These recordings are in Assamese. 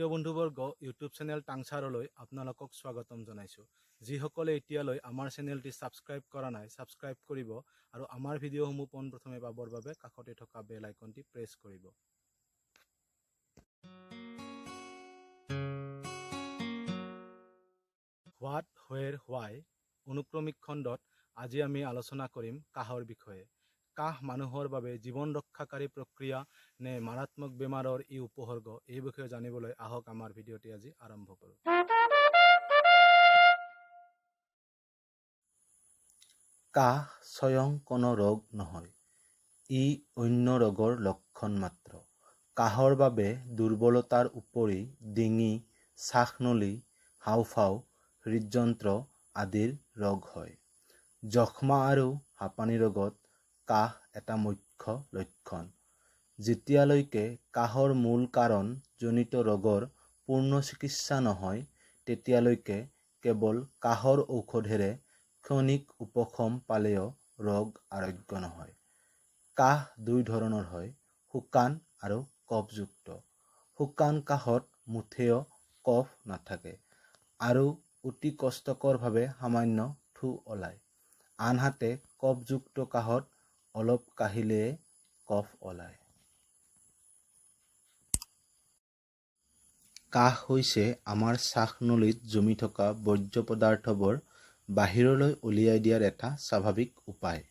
প্ৰিয় বন্ধুবৰ্গ ইউটিউব চেনেল টাংচাৰলৈ আপোনালোকক স্বাগতম জনাইছোঁ। যিসকলে এতিয়ালৈ আমাৰ চেনেলটি ছাবস্ক্ৰাইব কৰা নাই ছাবস্ক্ৰাইব কৰিব আৰু আমাৰ ভিডিঅ'সমূহ পোনপ্ৰথমে পাবৰ বাবে কাষতে থকা বেল আইকনটি প্ৰেছ কৰিব। হোৱাট হোৱেৰ হোৱাই অনুক্ৰমিক খণ্ডত আজি আমি আলোচনা কৰিম কাহৰ বিষয়ে। কাহ মানুহৰ বাবে জীৱন ৰক্ষাকাৰী প্ৰক্ৰিয়া নে মাৰাত্মক বেমাৰৰ ই উপসৰ্গ, এই বিষয়ে জানিবলৈ আহক আমাৰ ভিডিঅ'টি আজি আৰম্ভ কৰোঁ। কাহ স্বয়ং কোনো ৰোগ নহয়, ই অন্য ৰোগৰ লক্ষণ মাত্ৰ। কাহৰ বাবে দুৰ্বলতাৰ উপৰি ডিঙি, শ্বাসনলী, হাঁওফাঁও, হৃদযন্ত্ৰ আদিৰ ৰোগ হয়। যক্ষ্মা আৰু হাঁপানি ৰোগত কাহ এটা মুখ্য লক্ষণ। যেতিয়ালৈকে কাহৰ মূল কাৰণ জনিত ৰোগৰ পূৰ্ণ চিকিৎসা নহয়, তেতিয়ালৈকে কেৱল কাহৰ ঔষধেৰে ক্ষণিক উপশম পালেও ৰোগ আৰোগ্য নহয়। কাহ দুই ধৰণৰ হয়, শুকান আৰু কফযুক্ত। শুকান কাহত মুঠেও কফ নাথাকে আৰু অতি কষ্টকৰভাৱে সামান্য থু ওলায়। আনহাতে কফযুক্ত কাহত অলপ কাহিলেই কফ ওলায়। কাহ হৈছে আমাৰ শ্বাসনলীত জমি থকা বৰ্জ্য পদাৰ্থবোৰ বাহিৰলৈ উলিয়াই দিয়াৰ এটা স্বাভাৱিক উপায়।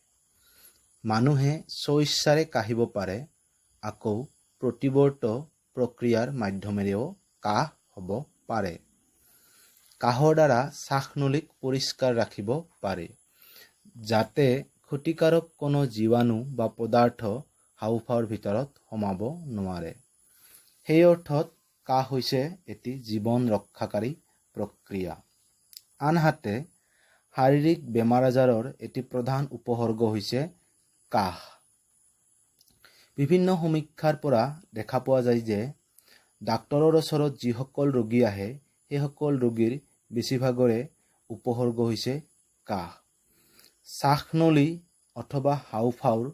মানুহে স্বইচ্ছাৰে কাহিব পাৰে, আকৌ প্ৰতিৱৰ্ত প্ৰক্ৰিয়াৰ মাধ্যমেৰেও কাহ হ'ব পাৰে। কাহৰ দ্বাৰা শ্বাসনলীক পৰিষ্কাৰ ৰাখিব পাৰি, যাতে ক্ষতিকাৰক কোনো জীৱাণু বা পদাৰ্থ হাঁওফাঁওৰ ভিতৰত সোমাব নোৱাৰে। সেই অৰ্থত কাহ হৈছে এটি জীৱন ৰক্ষাকাৰী প্ৰক্ৰিয়া। আনহাতে শাৰীৰিক বেমাৰ আজাৰৰ এটি প্ৰধান উপসৰ্গ হৈছে কাহ। বিভিন্ন সমীক্ষাৰ পৰা দেখা পোৱা যায় যে ডাক্তৰৰ ওচৰত যিসকল ৰোগী আহে, সেইসকল ৰোগীৰ বেছিভাগৰে উপসৰ্গ হৈছে কাহ। শ্বাসনলী অথবা হাঁওফাঁওৰ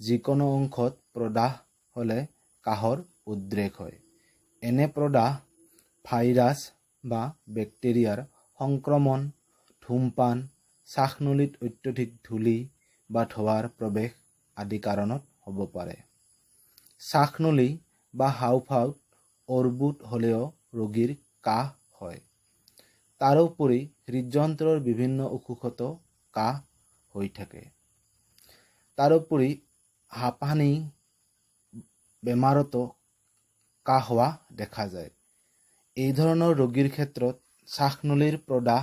যিকোনো অংশত প্ৰদাহ হ'লে কাহৰ উদ্ৰেক হয়। এনে প্ৰদাহ ভাইৰাছ বা বেক্টেৰিয়াৰ সংক্ৰমণ, ধূমপান, শ্বাসনলীত অত্যধিক ধূলি বা ধোঁৱাৰ প্ৰৱেশ আদি কাৰণত হ'ব পাৰে। শ্বাসনলী বা হাঁওফাঁওত অৰ্বুদ হ'লেও ৰোগীৰ কাহ হয়। তাৰোপৰি হৃদযন্ত্ৰৰ বিভিন্ন অসুখতো কাহ হৈ থাকে। তাৰোপৰি হাঁপানি বেমাৰতো কাহ হোৱা দেখা যায়। এই ধৰণৰ ৰোগীৰ ক্ষেত্ৰত শ্বাসনলীৰ প্ৰদাহ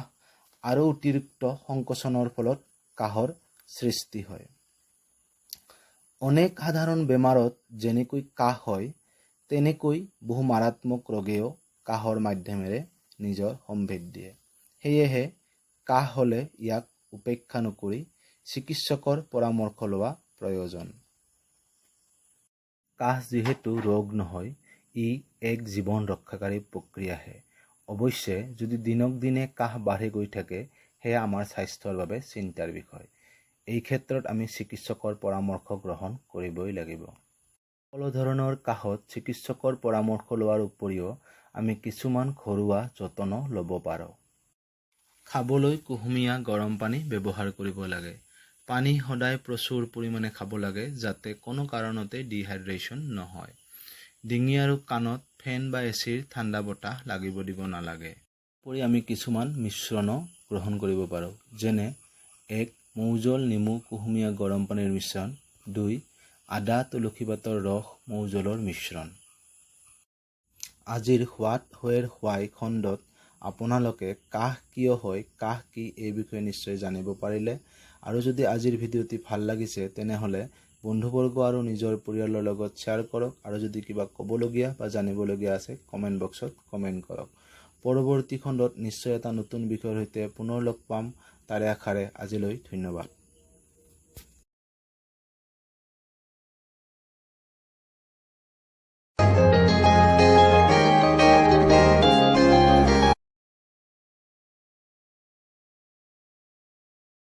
আৰু অতিৰিক্ত সংকোচনৰ ফলত কাহৰ সৃষ্টি হয়। অনেক সাধাৰণ বেমাৰত যেনেকৈ কাহ হয়, তেনেকৈ বহু মাৰাত্মক ৰোগেও কাহৰ মাধ্যমেৰে নিজৰ সম্ভেদ দিয়ে। সেয়েহে কাহ হ'লে ইয়াক উপেক্ষা নকৰি চিকিৎসকৰ পৰামৰ্শ লোৱা প্ৰয়োজন। কাহ যিহেতু ৰোগ নহয়, ই এক জীৱন ৰক্ষাকাৰী প্ৰক্ৰিয়াহে। অৱশ্যে যদি দিনক দিনে কাহ বাঢ়ি গৈ থাকে, সেয়া আমাৰ স্বাস্থ্যৰ বাবে চিন্তাৰ বিষয়। এই ক্ষেত্ৰত আমি চিকিৎসকৰ পৰামৰ্শ গ্ৰহণ কৰিবই লাগিব। সকলো ধৰণৰ কাহত চিকিৎসকৰ পৰামৰ্শ লোৱাৰ উপৰিও আমি কিছুমান ঘৰুৱা যতনো ল'ব পাৰোঁ। খাবলৈ কুহুমীয়া গৰম পানী ব্যৱহাৰ কৰিব লাগে। পানী সদায় প্ৰচুৰ পৰিমাণে খাব লাগে, যাতে কোনো কাৰণতে ডিহাইড্ৰেশ্যন নহয়। ডিঙি আৰু কাণত ফেন বা এচিৰ ঠাণ্ডা বতাহ লাগিব দিব নালাগে। উপৰি আমি কিছুমান মিশ্ৰণো গ্ৰহণ কৰিব পাৰোঁ, যেনে 1. মৌ জোল নেমু কুহুমীয়া গৰম পানীৰ মিশ্ৰণ। 2. আদা তুলসী পাতৰ ৰস মৌ জোলৰ মিশ্ৰণ। আজিৰ হোৱাট হোৱেৰ হোৱাই খণ্ডত আপোনালোকে কাহ কিয় হয়, কাহ কি, এই বিষয়ে নিশ্চয় জানিব পাৰিলে। আৰু যদি আজিৰ ভিডিঅ'টি ভাল লাগিছে, তেনেহ'লে বন্ধুবৰ্গ আৰু নিজৰ পৰিয়ালৰ লগত শ্বেয়াৰ কৰক। আৰু যদি কিবা ক'বলগীয়া বা জানিবলগীয়া আছে, কমেণ্ট বক্সত কমেণ্ট কৰক। পৰৱৰ্তী খণ্ডত নিশ্চয় এটা নতুন বিষয়ৰ সৈতে পুনৰ লগ পাম, তাৰে আশাৰে আজিলৈ ধন্যবাদ।